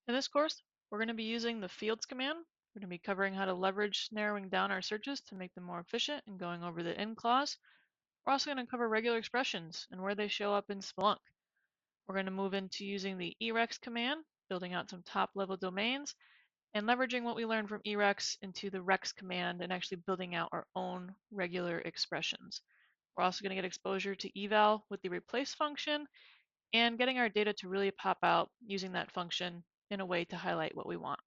In this course, we're going to be using the fields command. We're going to be covering how to leverage narrowing down our searches to make them more efficient and going over the in clause. We're also going to cover regular expressions and where they show up in Splunk. We're going to move into using the erex command, building out some top level domains, and leveraging what we learned from erex into the rex command and actually building out our own regular expressions. We're also going to get exposure to eval with the replace function and getting our data to really pop out using that function in a way to highlight what we want.